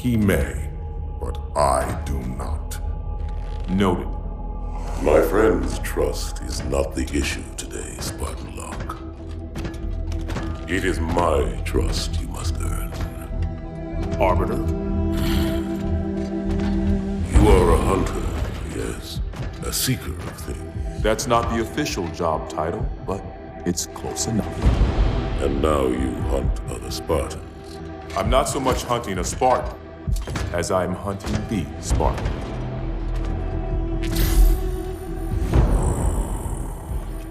He may, but I do not. Noted. My friend's trust is not the issue today, Spartan Locke. It is my trust you must earn. Arbiter? You are a hunter, yes. A seeker of things. That's not the official job title, but it's close enough. And now you hunt other Spartans. I'm not so much hunting a Spartan as I'm hunting the Spartan.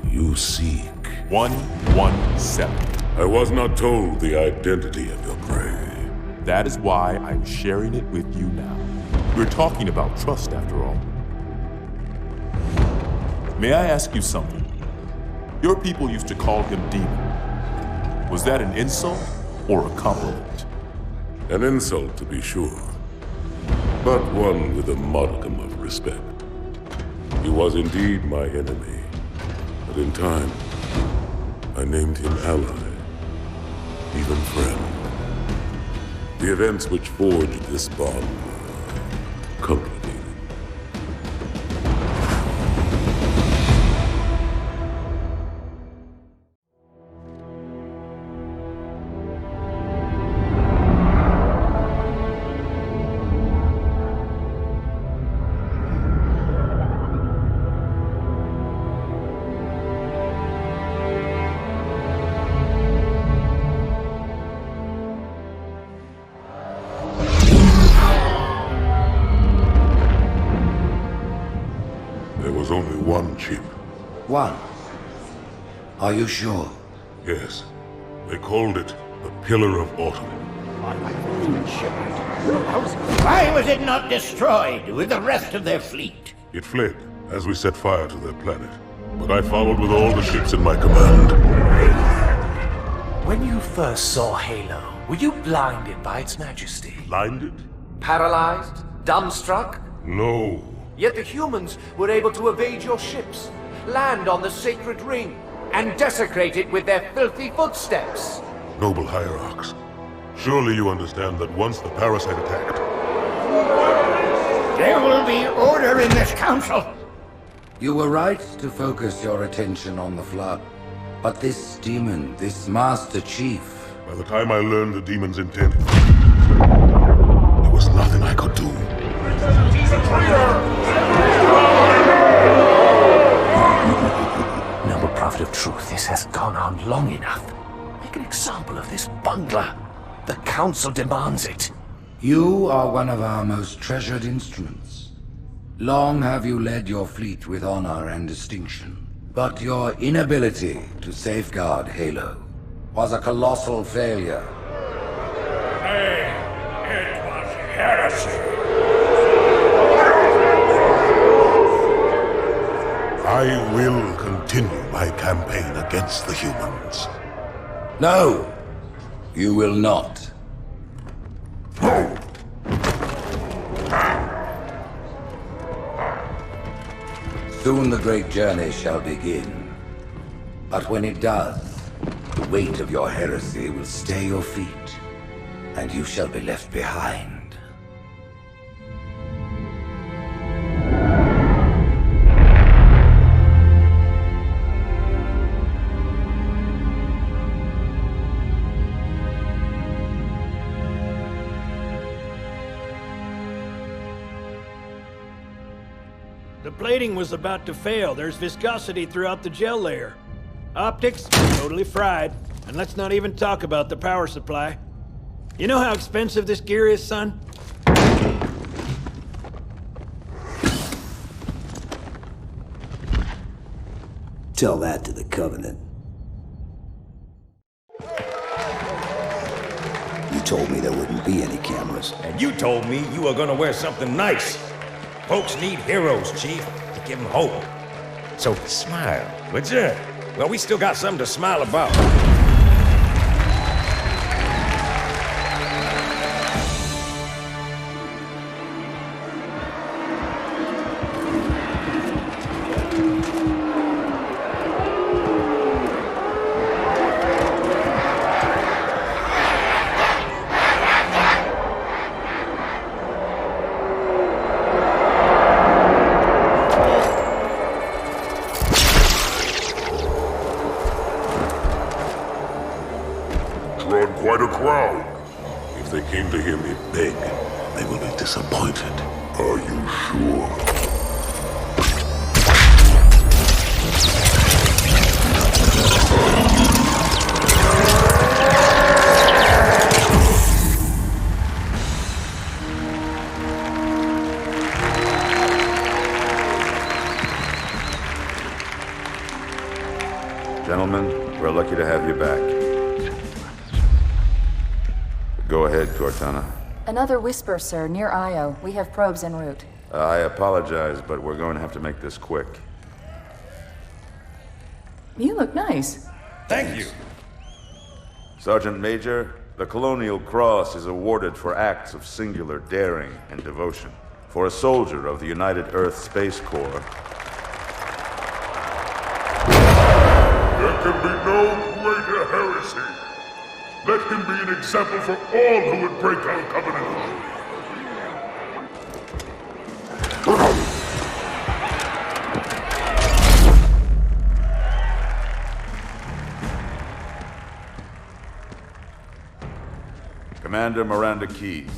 You seek. 117. I was not told the identity of your prey. That is why I'm sharing it with you now. We're talking about trust, after all. May I ask you something? Your people used to call him Demon. Was that an insult or a compliment? An insult, to be sure, but one with a modicum of respect. He was indeed my enemy, but in time, I named him ally, even friend. The events which forged this bond were complicated. There was only one chip. One? Are you sure? Yes. They called it the Pillar of Autumn. Why was it not destroyed with the rest of their fleet? It fled as we set fire to their planet. But I followed with all the ships in my command. When you first saw Halo, were you blinded by its majesty? Blinded? Paralyzed? Dumbstruck? No. Yet the humans were able to evade your ships, land on the sacred ring, and desecrate it with their filthy footsteps. Noble hierarchs, surely you understand that once the parasite attacked... There will be order in this council. You were right to focus your attention on the Flood. But this demon, this Master Chief... By the time I learned the demon's intent, there was nothing I could do. He's a traitor! Noble Prophet of Truth, this has gone on long enough. Make an example of this bungler. The Council demands it. You are one of our most treasured instruments. Long have you led your fleet with honor and distinction. But your inability to safeguard Halo was a colossal failure. Hey, it was heresy. I will continue my campaign against the humans. No, you will not. Soon the great journey shall begin. But when it does, the weight of your heresy will stay your feet, and you shall be left behind. The plating was about to fail. There's viscosity throughout the gel layer. Optics, totally fried. And let's not even talk about the power supply. You know how expensive this gear is, son? Tell that to the Covenant. You told me there wouldn't be any cameras. And you told me you were gonna wear something nice. Folks need heroes, Chief, to give them hope. So smile, would you? Well, we still got something to smile about. quite a crowd. If they came to hear me beg, they will be disappointed. Are you sure? Gentlemen, we're lucky to have you back. Go ahead, Cortana. Another whisper, sir, near Io. We have probes en route. I apologize, but we're going to have to make this quick. You look nice. Thank you. Sergeant Major, the Colonial Cross is awarded for acts of singular daring and devotion. For a soldier of the United Earth Space Corps, There can be no greater heresy. Let him be an example for all who would break our covenant. Commander Miranda Keyes,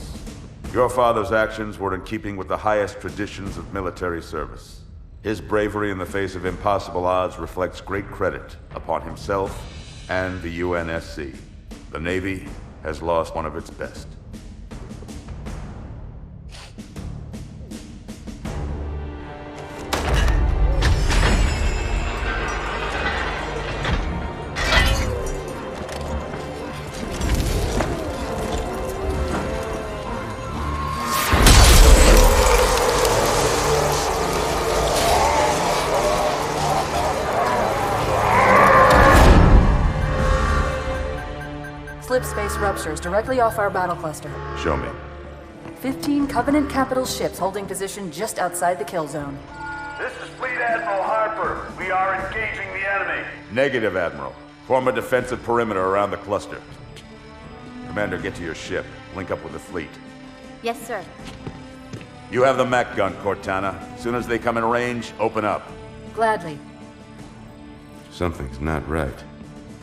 your father's actions were in keeping with the highest traditions of military service. His bravery in the face of impossible odds reflects great credit upon himself and the UNSC. The Navy has lost one of its best. Slip space ruptures directly off our battle cluster. Show me. 15 Covenant capital ships holding position just outside the kill zone. This is Fleet Admiral Harper. We are engaging the enemy. Negative, Admiral. Form a defensive perimeter around the cluster. Commander, get to your ship. Link up with the fleet. Yes, sir. You have the mech gun, Cortana. As soon as they come in range, open up. Gladly. Something's not right.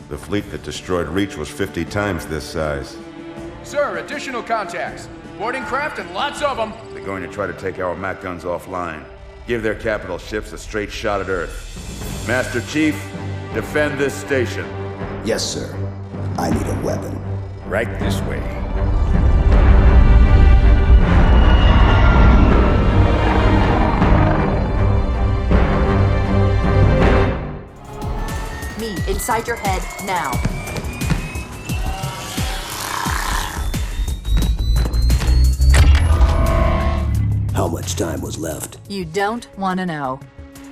The fleet that destroyed Reach was 50 times this size. Sir, additional contacts. Boarding craft and lots of them. They're going to try to take our mech guns offline. Give their capital ships a straight shot at Earth. Master Chief, defend this station. Yes, sir. I need a weapon. Right this way. Me, inside your head, now. How much time was left? You don't want to know.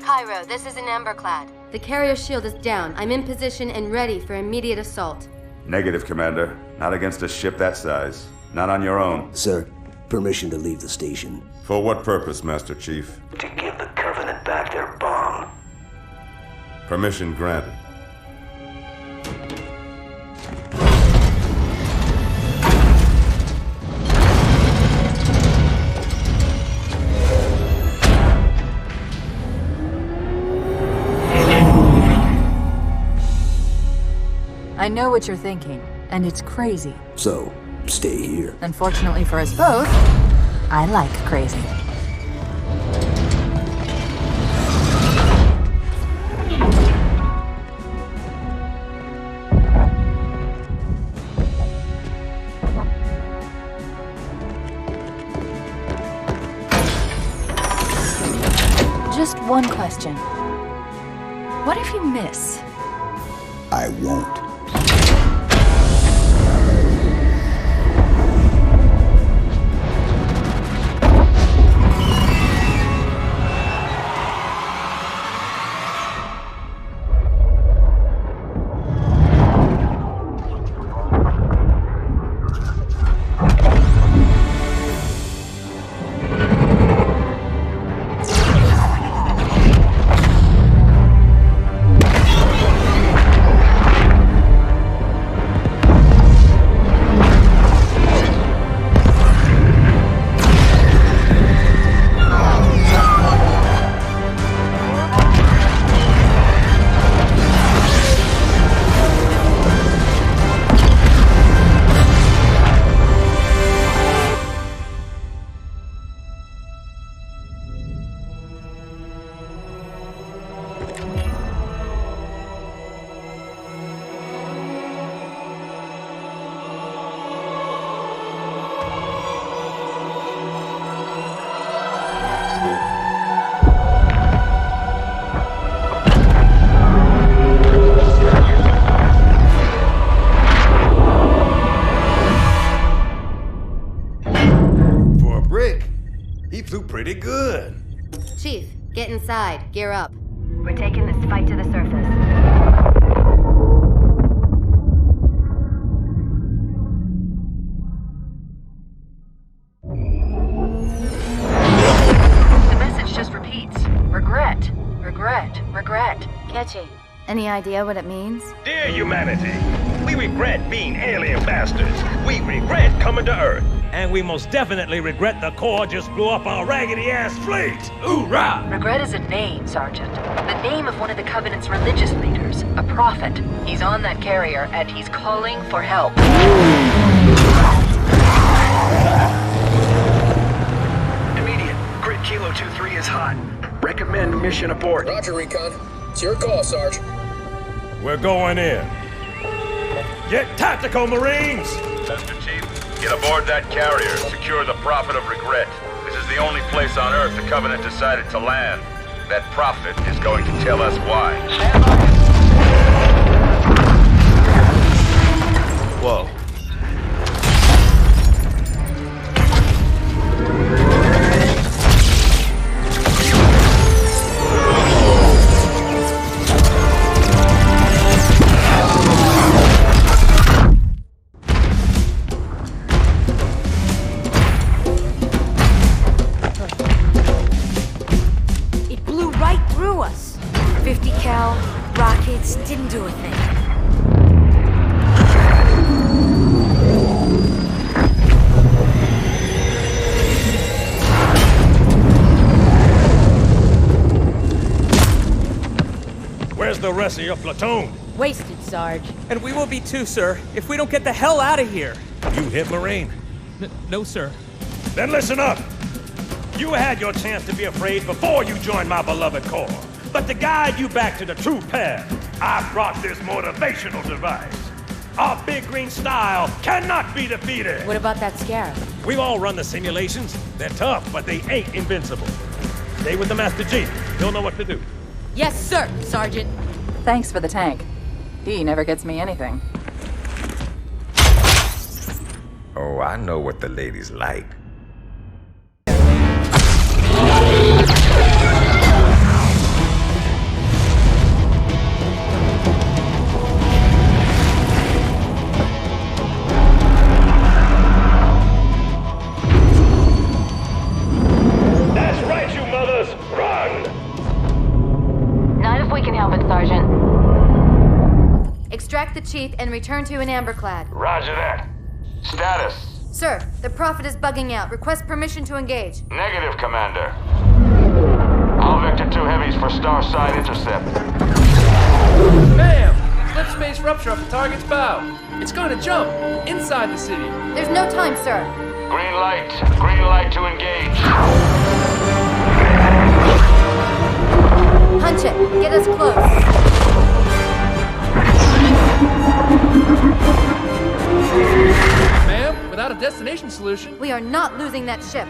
Cairo, this is an Emberclad. The carrier shield is down. I'm in position and ready for immediate assault. Negative, Commander. Not against a ship that size. Not on your own. Sir, permission to leave the station. For what purpose, Master Chief? To give the Covenant back their bomb. Permission granted. I know what you're thinking, and it's crazy. So, stay here. Unfortunately for us both, I like crazy. Just one question. What if you miss? I won't. Get inside. Gear up. We're taking this fight to the surface. The message just repeats. Regret. Regret. Regret. Catchy. Any idea what it means? Dear humanity, we regret being alien bastards. We regret coming to Earth. And we most definitely regret the Corps just blew up our raggedy-ass fleet. Hoorah! Regret is a name, Sergeant. The name of one of the Covenant's religious leaders. A prophet. He's on that carrier, and he's calling for help. Immediate. Grid Kilo 2-3 is hot. Recommend mission abort. Roger, Recon. It's your call, Sarge. We're going in. Get tactical, Marines! Master Chief, get aboard that carrier. Secure the Prophet of Regret. This is the only place on Earth the Covenant decided to land. That Prophet is going to tell us why. Stand by. Whoa. Rockets didn't do a thing. Where's the rest of your platoon? Wasted, Sarge. And we will be too, sir, if we don't get the hell out of here. You hit Marine? No, sir. Then listen up. You had your chance to be afraid before you joined my beloved Corps. But to guide you back to the true path, I brought this motivational device. Our big green style cannot be defeated. What about that scarab? We've all run the simulations. They're tough, but they ain't invincible. Stay with the Master Chief. He'll know what to do. Yes, sir, Sergeant. Thanks for the tank. He never gets me anything. Oh, I know what the ladies like. Extract the Chief and return to an amberclad. Roger that. Status. Sir, the Prophet is bugging out. Request permission to engage. Negative, Commander. All Vector 2 heavies for Starside intercept. Bam! Slip space rupture off the target's bow. It's going to jump inside the city. There's no time, sir. Green light. Green light to engage. Punch it. Get us close. Ma'am, without a destination solution... We are not losing that ship.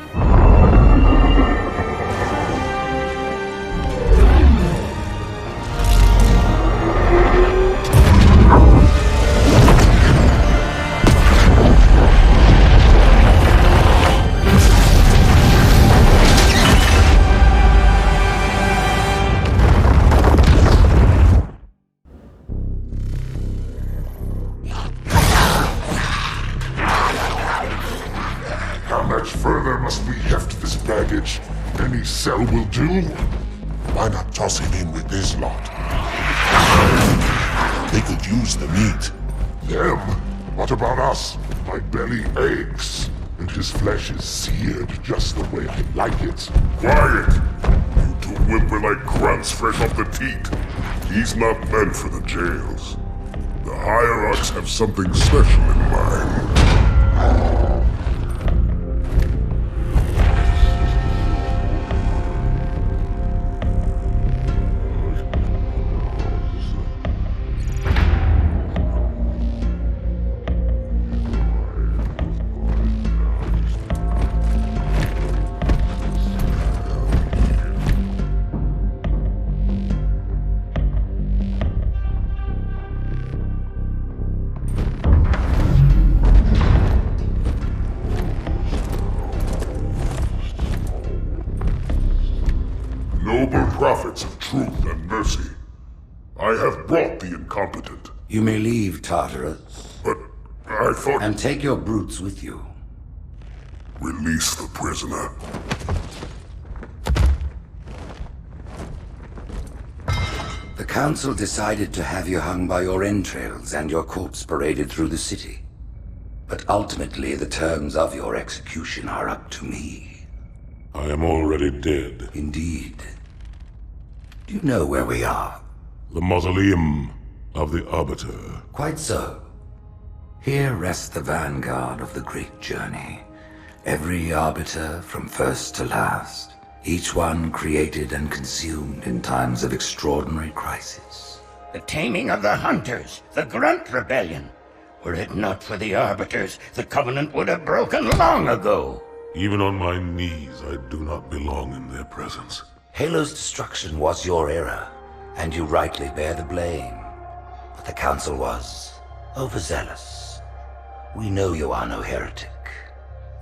Any cell will do. Why not toss him in with this lot? They could use the meat. Them? What about us? My belly aches, and his flesh is seared just the way I like it. Quiet! You two whimper like grunts fresh off the teat. He's not meant for the jails. The hierarchs have something special in mind. I have brought the incompetent. You may leave, Tartarus. But I thought... And take your brutes with you. Release the prisoner. The Council decided to have you hung by your entrails and your corpse paraded through the city. But ultimately, the terms of your execution are up to me. I am already dead. Indeed. Do you know where we are? The mausoleum of the Arbiter. Quite so. Here rests the vanguard of the great journey. Every Arbiter from first to last. Each one created and consumed in times of extraordinary crisis. The taming of the Hunters, the Grunt Rebellion. Were it not for the Arbiters, the Covenant would have broken long ago. Even on my knees, I do not belong in their presence. Halo's destruction was your error, and you rightly bear the blame. But the Council was overzealous. We know you are no heretic.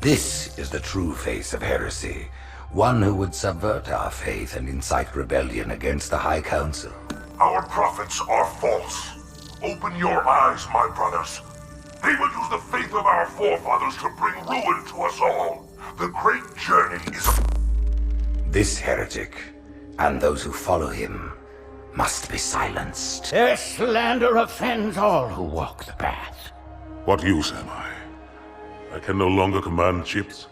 This is the true face of heresy, one who would subvert our faith and incite rebellion against the High Council. Our prophets are false. Open your eyes, my brothers. They will use the faith of our forefathers to bring ruin to us all. The great journey is... This heretic, and those who follow him, must be silenced. Their slander offends all who walk the path. What use am I? I can no longer command ships,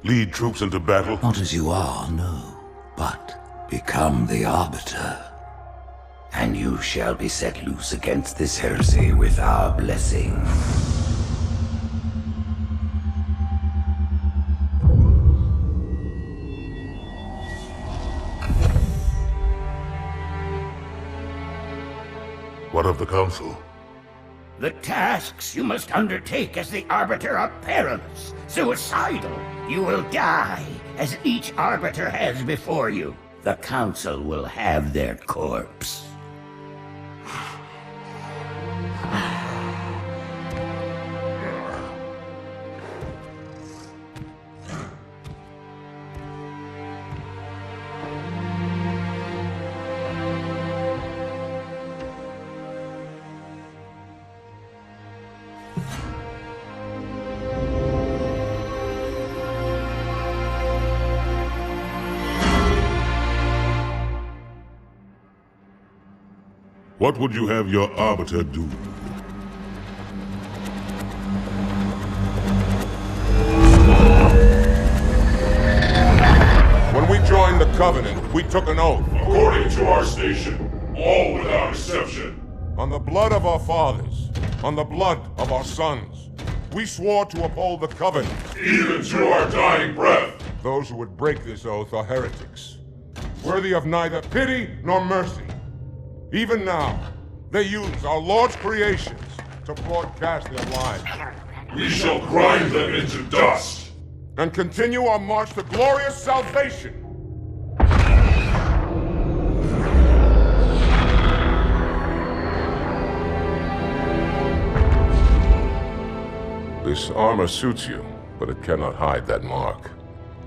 lead troops into battle. Not as you are, no, but become the Arbiter. And you shall be set loose against this heresy with our blessing. What of the Council? The tasks you must undertake as the Arbiter are perilous, suicidal. You will die, as each Arbiter has before you. The Council will have their corpse. What would you have your Arbiter do? When we joined the Covenant, we took an oath. According to our station, all without exception. On the blood of our fathers, on the blood of our sons, we swore to uphold the Covenant. Even to our dying breath. Those who would break this oath are heretics, worthy of neither pity nor mercy. Even now, they use our Lord's creations to broadcast their lies. We shall grind them into dust. And continue our march to glorious salvation. This armor suits you, but it cannot hide that mark.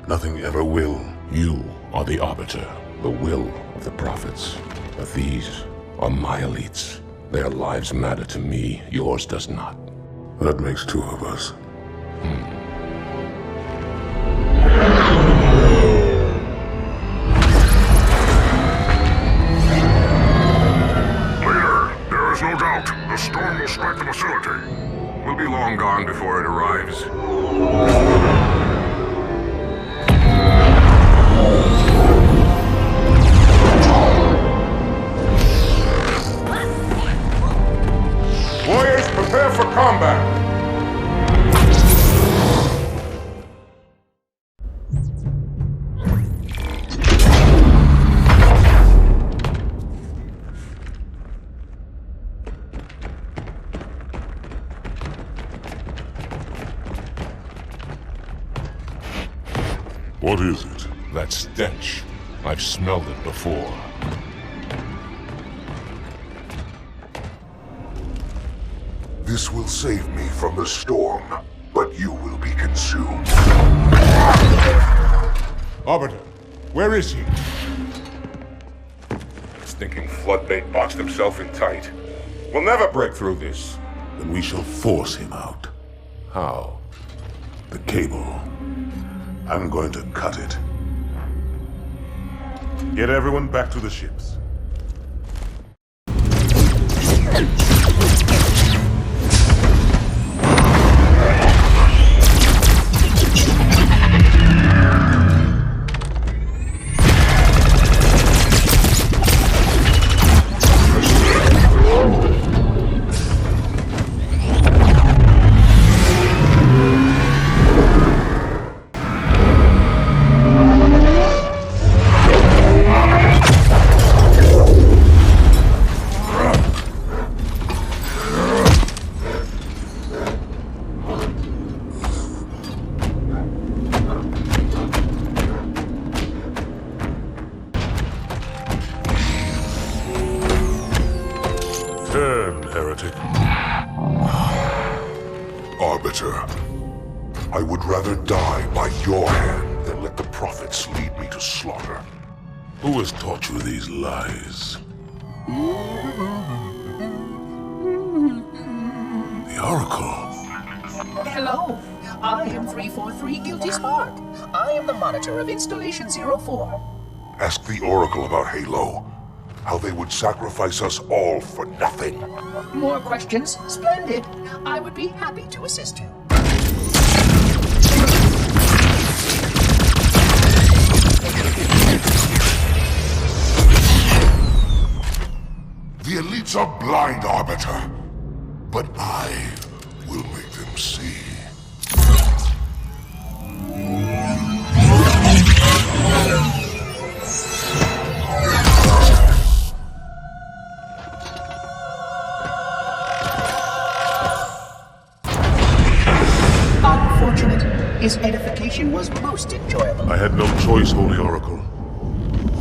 Nothing ever will. You are the Arbiter, the will of the prophets. But these are my elites. Their lives matter to me, yours does not. That makes two of us. Leader, there is no doubt the storm will strike the facility. We'll be long gone before it arrives. Warriors, prepare for combat! What is it? That stench. I've smelled it before. This will save me from the storm, but you will be consumed. Arbiter, where is he? stinking floodmate boxed himself in tight. We'll never break through this. Then we shall force him out. How? The cable. I'm going to cut it. Get everyone back to the ships. Heretic. Arbiter, I would rather die by your hand than let the prophets lead me to slaughter. Who has taught you these lies? The Oracle. Hello, I am 343 Guilty Spark. I am the monitor of Installation 04. Ask the Oracle about Halo. How they would sacrifice us all for nothing. More questions? Splendid. I would be happy to assist you. The elites are blind, Arbiter. But I will make them see. His edification was most enjoyable. I had no choice, Holy Oracle.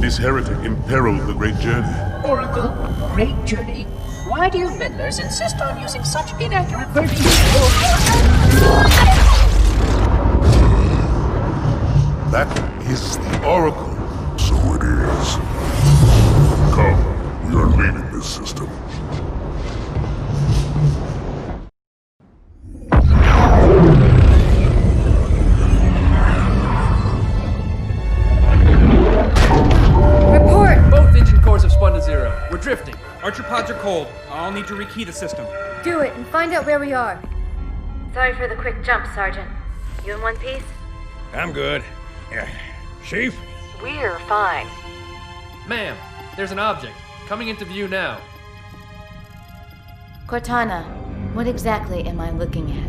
This heretic imperiled the great journey. Oracle, great journey. Why do you meddlers insist on using such inaccurate verbiage? That is the Oracle. So it is. Come, we are leaving this system. We're drifting. Archer pods are cold. I'll need to rekey the system. Do it and find out where we are. Sorry for the quick jump, Sergeant. You in one piece? I'm good. Chief? We're fine. Ma'am, there's an object coming into view now. Cortana, what exactly am I looking at?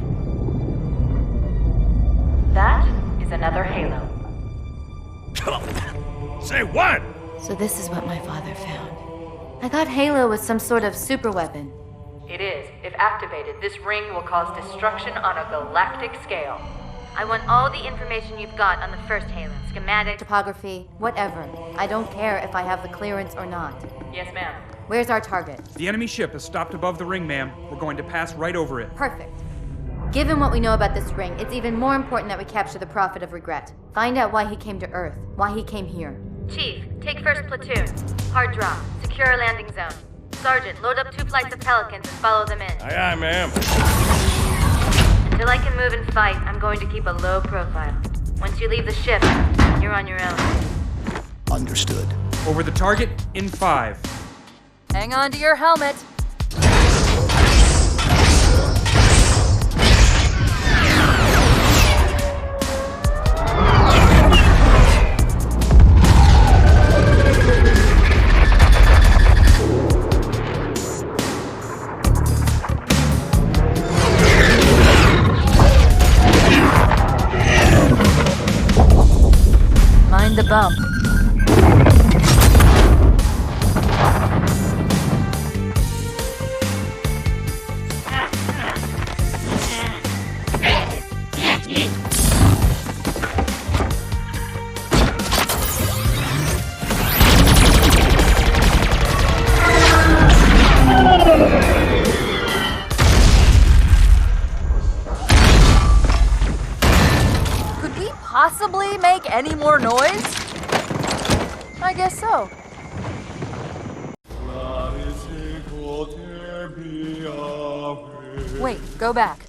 That is another Halo. Say what? So this is what my father found. I thought Halo was some sort of super weapon. It is. If activated, this ring will cause destruction on a galactic scale. I want all the information you've got on the first Halo. Schematic, topography, whatever. I don't care if I have the clearance or not. Yes, ma'am. Where's our target? The enemy ship has stopped above the ring, ma'am. We're going to pass right over it. Perfect. Given what we know about this ring, it's even more important that we capture the Prophet of Regret. Find out why he came to Earth, why he came here. Chief, take first platoon. Hard drop. Secure our landing zone. Sergeant, load up 2 flights of Pelicans and follow them in. Aye, aye, ma'am. Until I can move and fight, I'm going to keep a low profile. Once you leave the ship, you're on your own. Understood. Over the target in 5. Hang on to your helmet. Mind the bump. Wait, go back.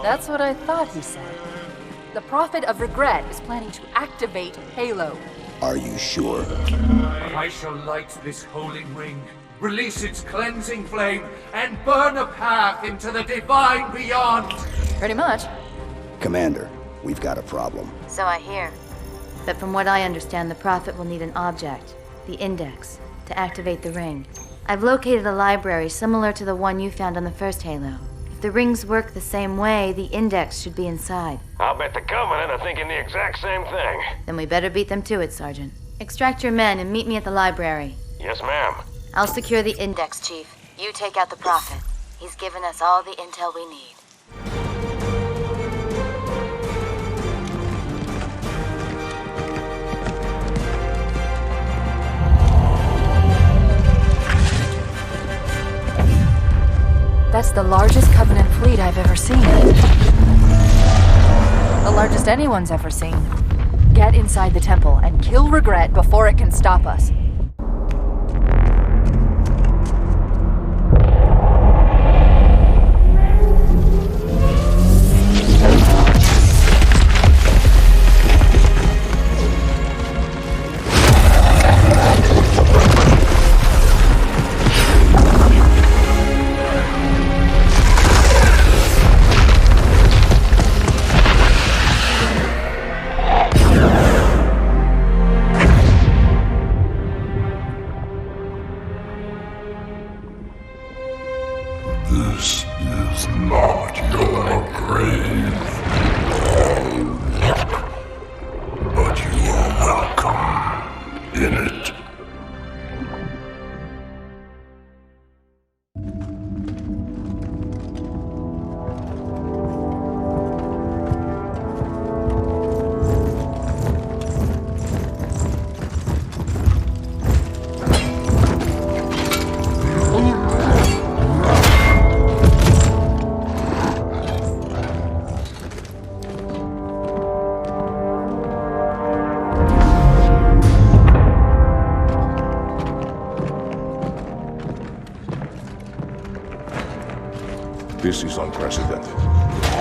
That's what I thought he said. The Prophet of Regret is planning to activate Halo. Are you sure? I shall light this holy ring, release its cleansing flame, and burn a path into the divine beyond! Pretty much. Commander, we've got a problem. So I hear. But from what I understand, the Prophet will need an object, the Index, to activate the ring. I've located a library similar to the one you found on the first Halo. If the rings work the same way, the Index should be inside. I'll bet the Covenant are thinking the exact same thing. Then we better beat them to it, Sergeant. Extract your men and meet me at the library. Yes, ma'am. I'll secure the Index, Chief. You take out the Prophet. He's given us all the intel we need. That's the largest Covenant fleet I've ever seen. The largest anyone's ever seen. Get inside the temple and kill Regret before it can stop us. This is not your grave, but you are welcome in it. This is unprecedented.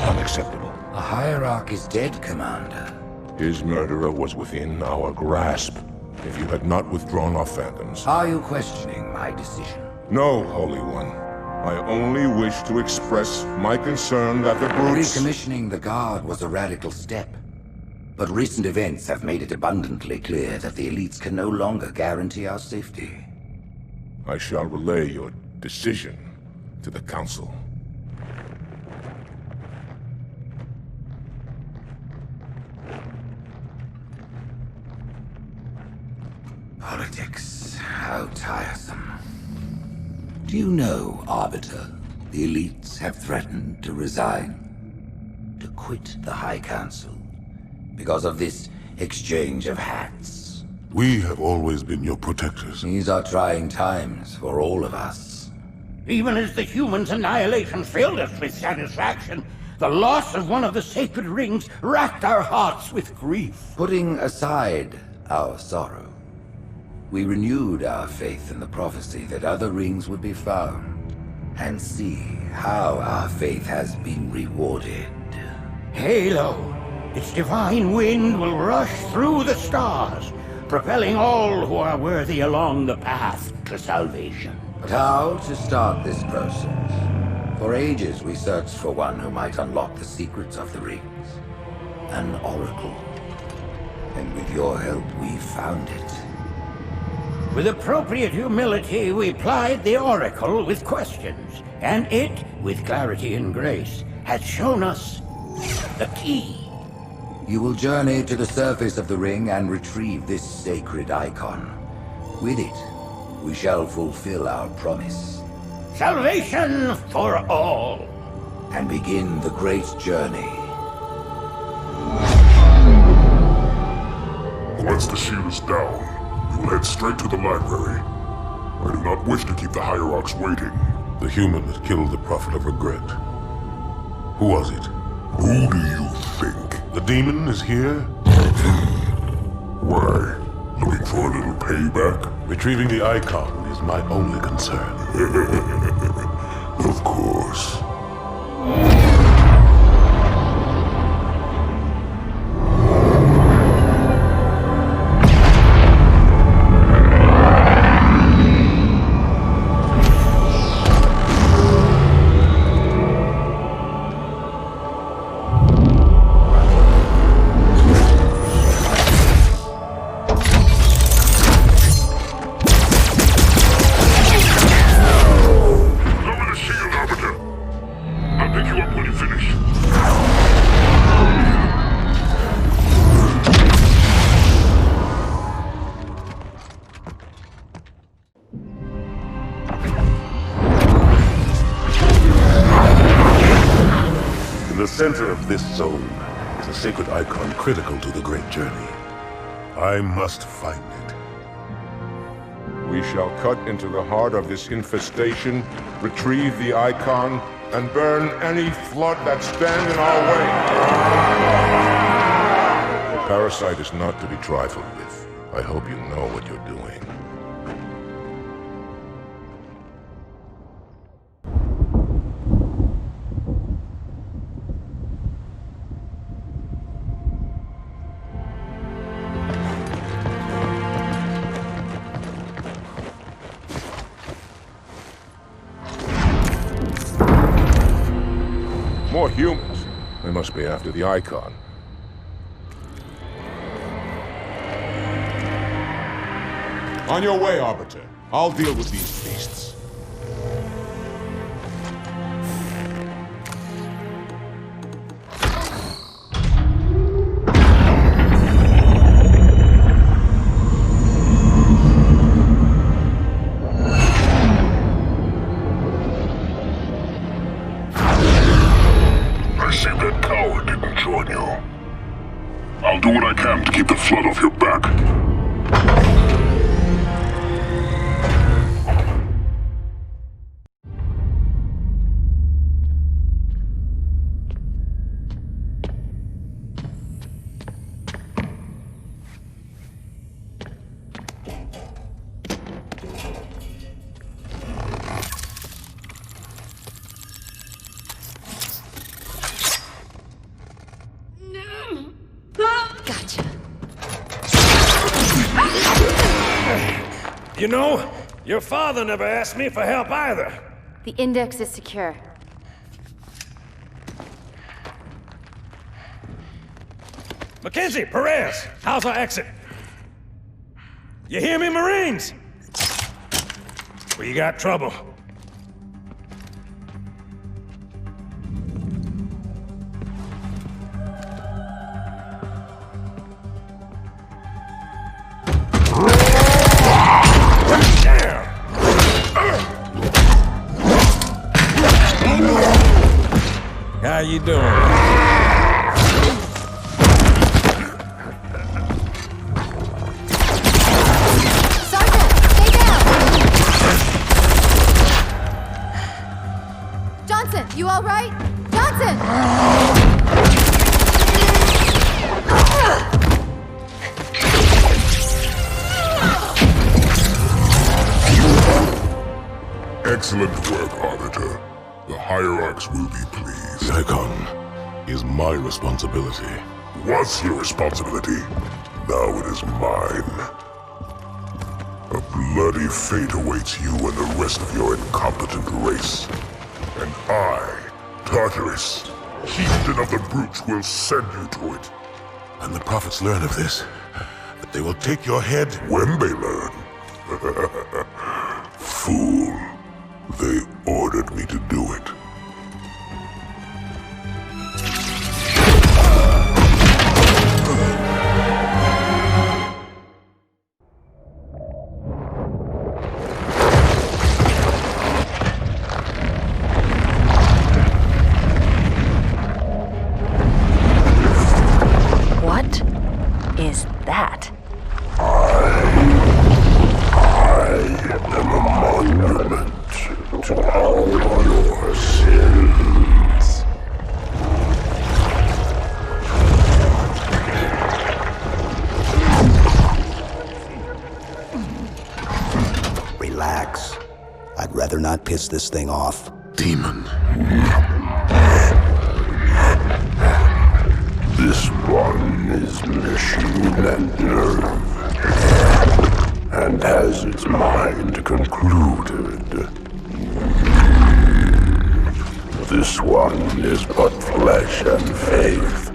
Unacceptable. A hierarch is dead, Commander. His murderer was within our grasp. If you had not withdrawn our phantoms... Are you questioning my decision? No, Holy One. I only wish to express my concern that the brutes... Recommissioning the Guard was a radical step. But recent events have made it abundantly clear that the elites can no longer guarantee our safety. I shall relay your decision to the Council. Politics, how tiresome. Do you know, Arbiter, the elites have threatened to resign, to quit the High Council, because of this exchange of hats? We have always been your protectors. These are trying times for all of us. Even as the humans' annihilation filled us with satisfaction, the loss of one of the sacred rings racked our hearts with grief. Putting aside our sorrow, we renewed our faith in the prophecy that other rings would be found, and see how our faith has been rewarded. Halo, its divine wind will rush through the stars, propelling all who are worthy along the path to salvation. But how to start this process? For ages we searched for one who might unlock the secrets of the rings. An oracle. And with your help we found it. With appropriate humility, we plied the Oracle with questions, and it, with clarity and grace, has shown us the key. You will journey to the surface of the ring and retrieve this sacred icon. With it, we shall fulfill our promise. Salvation for all. And begin the great journey. Once the shield is down, we will head straight to the library. I do not wish to keep the Hierarchs waiting. The human that killed the Prophet of Regret. Who was it? Who do you think? The demon is here? Why? Looking for a little payback? Retrieving the icon is my only concern. Of course. In the center of this zone is a sacred icon critical to the great journey. I must find it. We shall cut into the heart of this infestation, retrieve the icon, and burn any flood that stand in our way. The parasite is not to be trifled with. I hope you know what you're doing. More humans. They must be after the icon. On your way, Arbiter. I'll deal with these beasts. I'll do what I can to keep the flood off your back. Gotcha. You know, your father never asked me for help either. The index is secure. Mackenzie, Perez, how's our exit? You hear me, Marines? We got trouble. How you doing? Sergeant, stay down! Johnson, you all right? Johnson! Excellent work, Arbiter. The Hierarchs will be pleased. The icon is my responsibility. Was your responsibility. Now it is mine. A bloody fate awaits you and the rest of your incompetent race. And I, Tartarus, chieftain of the brutes, will send you to it. And the prophets learn of this, that they will take your head when they learn. Fool. They ordered me to do it. What is that? I Relax. I'd rather not piss this thing off. Demon. This one is machine and nerve, and has its mind concluded. This one is but flesh and faith,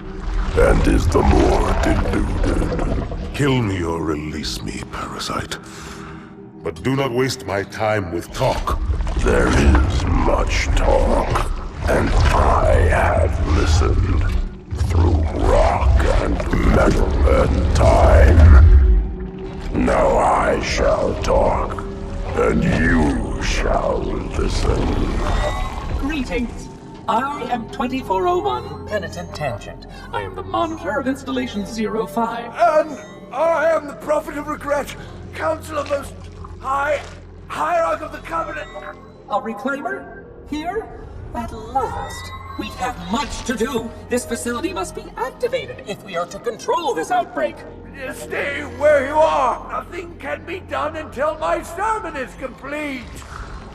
and is the more deluded. Kill me or release me, parasite. But do not waste my time with talk. There is much talk, and I have listened through rock and metal and time. Now I shall talk, and you shall listen. Greetings. I am 2401 Penitent Tangent. I am the monitor of Installation 05. And I am the Prophet of Regret, Counselor Most High, Hierarch of the Covenant. A reclaimer? Here? At last. We have much to do. This facility must be activated if we are to control this outbreak. Stay where you are. Nothing can be done until my sermon is complete.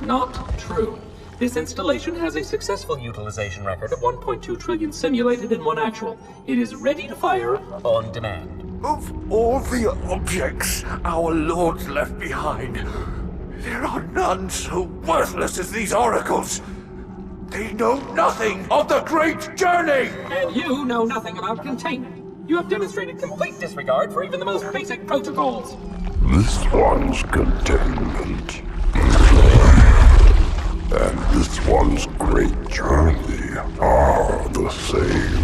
Not true. This installation has a successful utilization record of 1.2 trillion simulated and 1 actual. It is ready to fire on demand. Of all the objects our lords left behind, there are none so worthless as these oracles. They know nothing of the great journey! And you know nothing about containment. You have demonstrated complete disregard for even the most basic protocols. This one's containment, and this one's great journey are the same.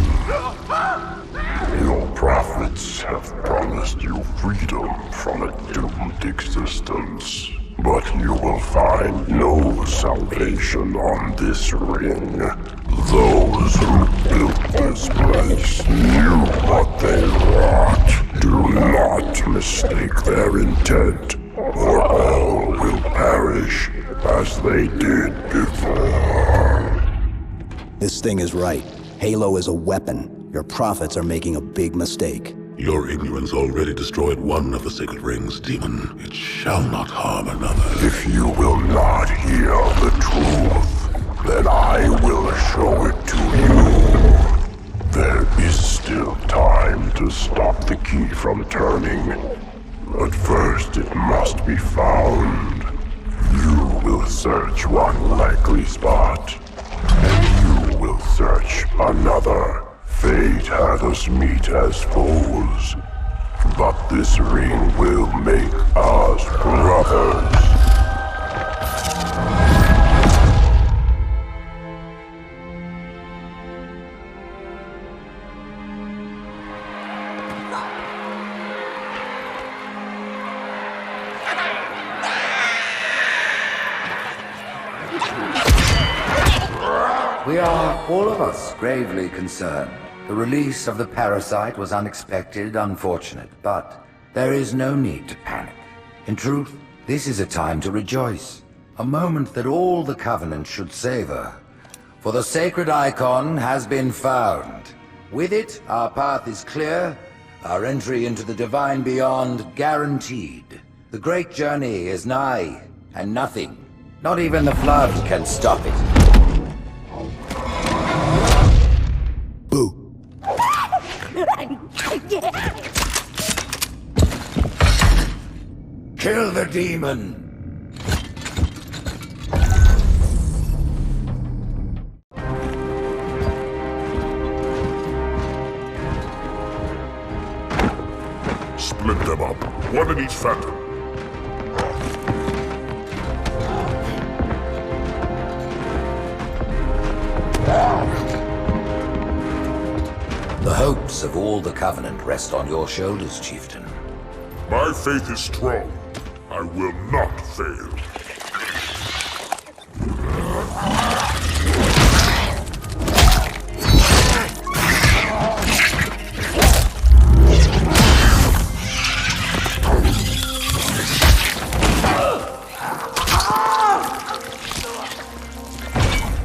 Your prophets have promised you freedom from a doomed existence, but you will find no salvation on this ring. Those who built this place knew what they wrought. Do not mistake their intent, or all will perish as they did before. This thing is right. Halo is a weapon. Your prophets are making a big mistake. Your ignorance already destroyed one of the sacred rings, demon. It shall not harm another. If you will not hear the truth, then I will show it to you. There is still time to stop the key from turning, but first it must be found. You will search one likely spot, and you will search another. Fate had us meet as foes, but this ring will make us brothers. We are, all of us, gravely concerned. The release of the parasite was unexpected, unfortunate, but there is no need to panic. In truth, this is a time to rejoice. A moment that all the Covenant should savor. For the sacred icon has been found. With it, our path is clear, our entry into the divine beyond guaranteed. The great journey is nigh, and nothing, not even the flood, can stop it. Boo. Kill the demon! Split them up, one in each phantom. The hopes of all the Covenant rest on your shoulders, Chieftain. My faith is strong. I will not fail.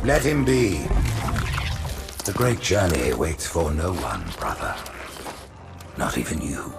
Let him be. The great journey waits for no one, brother. Not even you.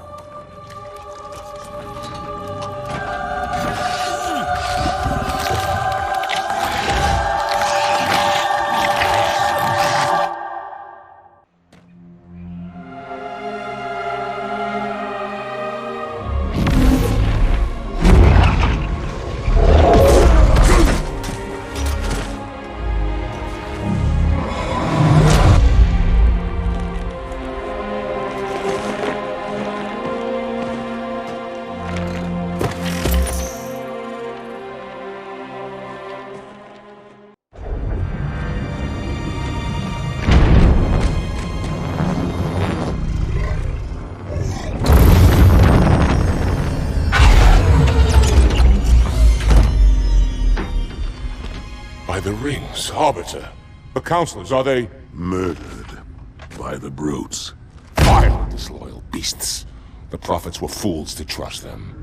by the rings. Arbiter, the counselors, are they... Murdered by the brutes. Vile, disloyal beasts. The prophets were fools to trust them.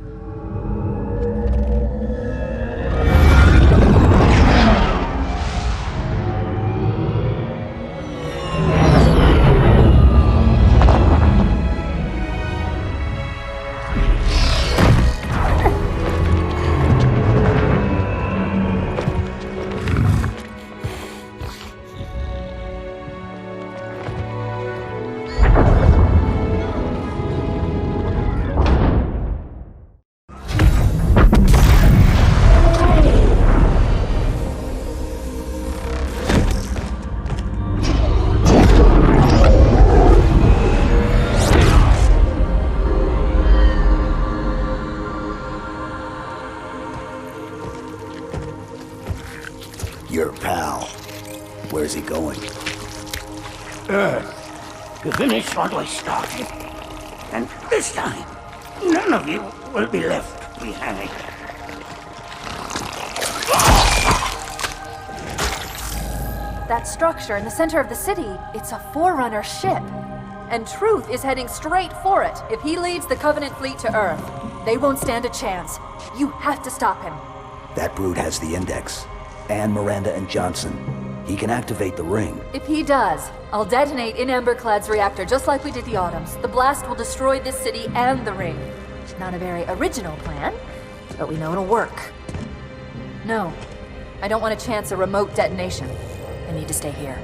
Your pal. Where's he going? Earth, to finish what we started. And this time, none of you will be left behind. That structure in the center of the city, it's a Forerunner ship. And Truth is heading straight for it. If he leads the Covenant fleet to Earth, they won't stand a chance. You have to stop him. That brute has the Index. And Miranda and Johnson. He can activate the ring. If he does, I'll detonate in Emberclad's reactor just like we did the Autumns. The blast will destroy this city and the ring. Not a very original plan, but we know it'll work. No, I don't want to chance a remote detonation. I need to stay here.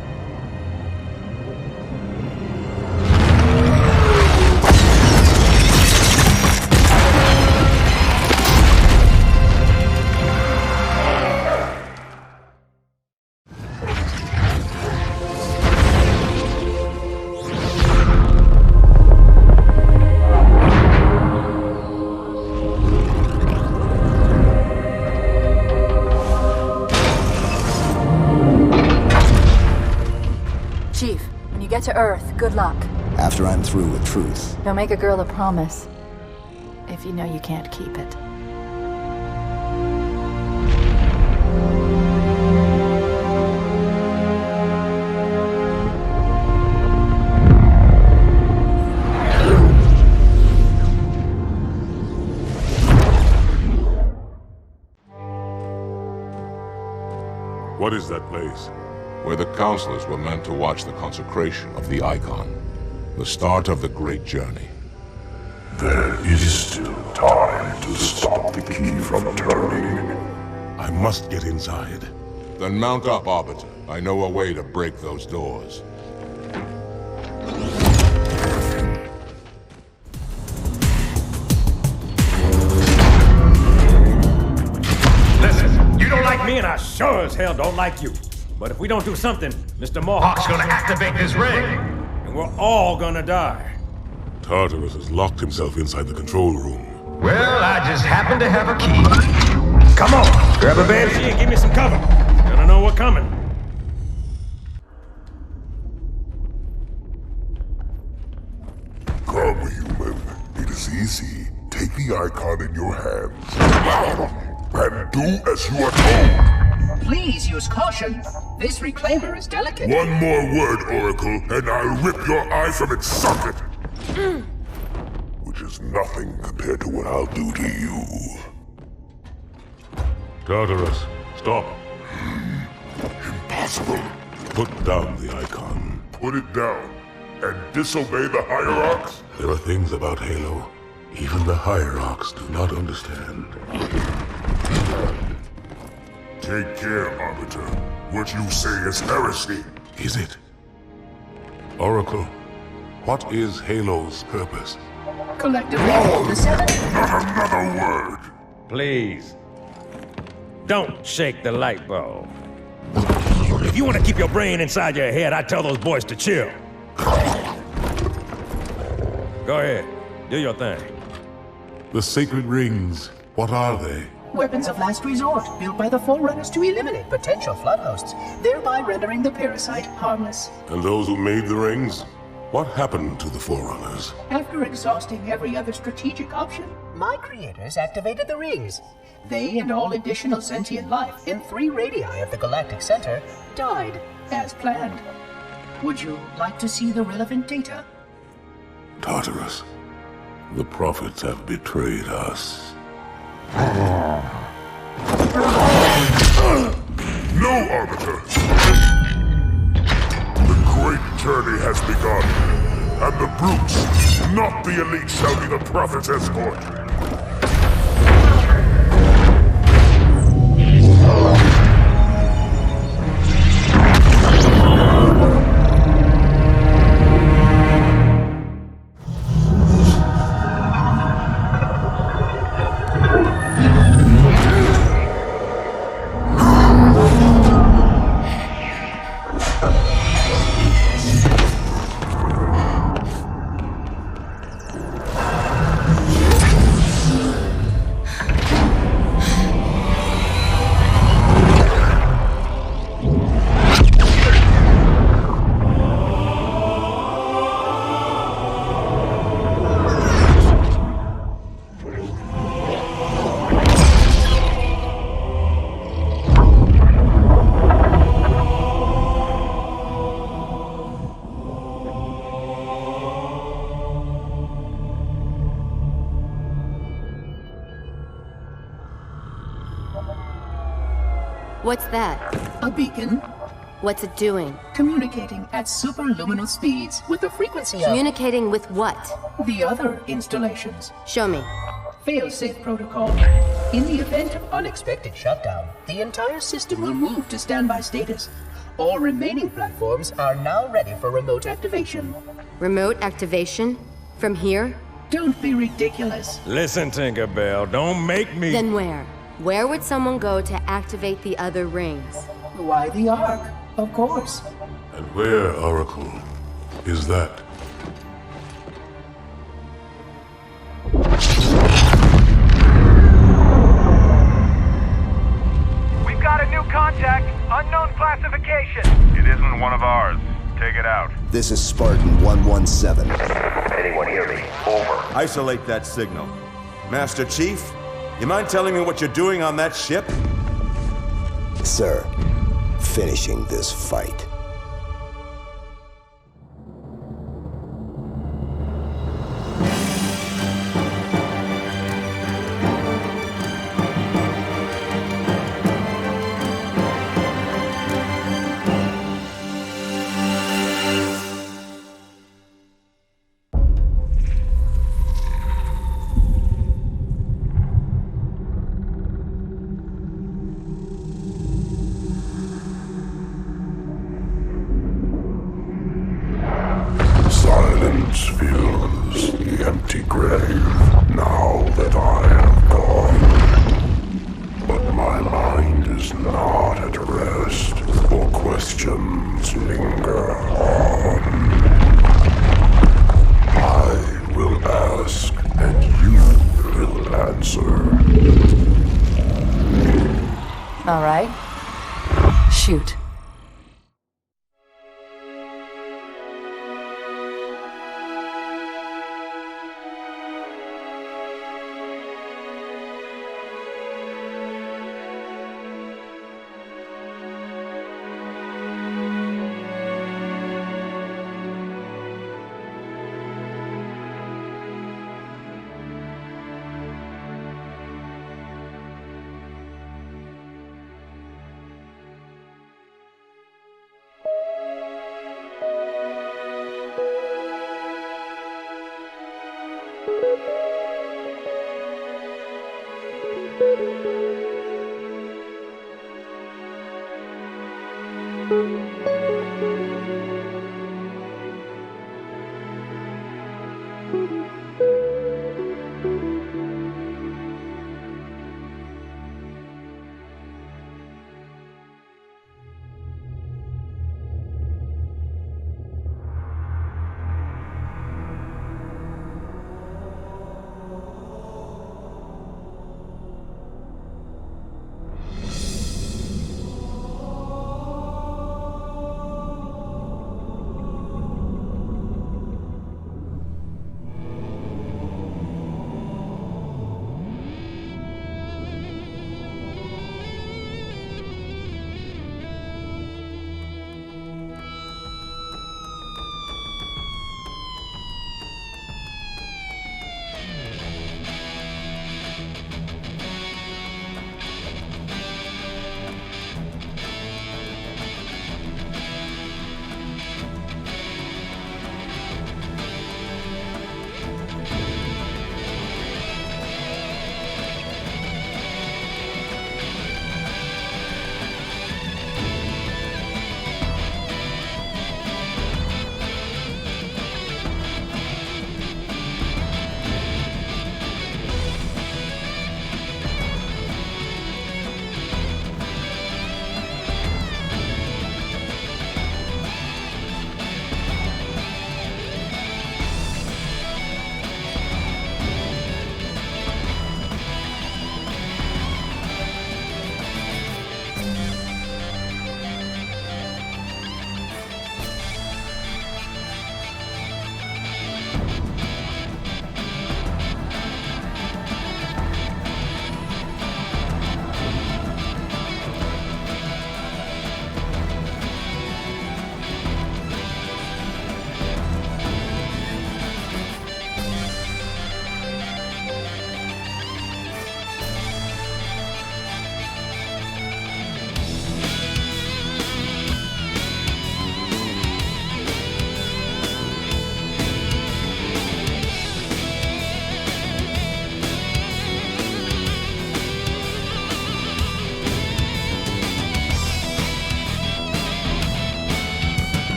Chief, when you get to Earth, good luck. After I'm through with Truth. Don't make a girl a promise if you know you can't keep it. What is that place? Where the counselors were meant to watch the consecration of the Icon. The start of the great journey. There is still time to stop the key from turning. I must get inside. Then mount up, Arbiter. I know a way to break those doors. Listen, you don't like me and I sure as hell don't like you. But if we don't do something, Mr. Mohawk's gonna activate this ring. And we're all gonna die. Tartarus has locked himself inside the control room. Well, I just happen to have a key. Come on, grab a banshee and give me some cover. Gonna know what's coming. Come, human. It is easy. Take the Icon in your hands. And do as you are told. Please use caution. This reclaimer is delicate. One more word, Oracle, and I'll rip your eye from its socket. Which is nothing compared to what I'll do to you. Tartarus, stop. Impossible. Put down the Icon. Put it down and disobey the Hierarchs? There are things about Halo even the Hierarchs do not understand. Take care, Arbiter. What you say is heresy. Is it? Oracle, what is Halo's purpose? Collectively, the seven... Not another word! Please. Don't shake the light bulb. If you want to keep your brain inside your head, I tell those boys to chill. Go ahead. Do your thing. The sacred rings, what are they? Weapons of last resort, built by the Forerunners to eliminate potential flood hosts, thereby rendering the parasite harmless. And those who made the rings? What happened to the Forerunners? After exhausting every other strategic option, my creators activated the rings. They and all additional sentient life in 3 radii of the galactic center died as planned. Would you like to see the relevant data? Tartarus, the prophets have betrayed us. No, Arbiter! The great journey has begun, and the brutes, not the elite, shall be the prophet's escort. What's that? A beacon. What's it doing? Communicating at superluminal speeds with the frequency of... Communicating with what? The other installations. Show me. Fail-safe protocol. In the event of unexpected shutdown, the entire system will move to standby status. All remaining platforms are now ready for remote activation. Remote activation? From here? Don't be ridiculous. Listen, Tinkerbell, don't make me... Then where? Where would someone go to activate the other rings? Why the Ark? Of course. And where, Oracle, is that? We've got a new contact. Unknown classification. It isn't one of ours. Take it out. This is Spartan 117. Anyone hear me? Over. Isolate that signal. Master Chief, you mind telling me what you're doing on that ship? Sir, finishing this fight. Silence fills the empty grave now that I am gone. But my mind is not at rest, for questions linger on. I will ask, and you will answer. All right. Shoot. Thank you.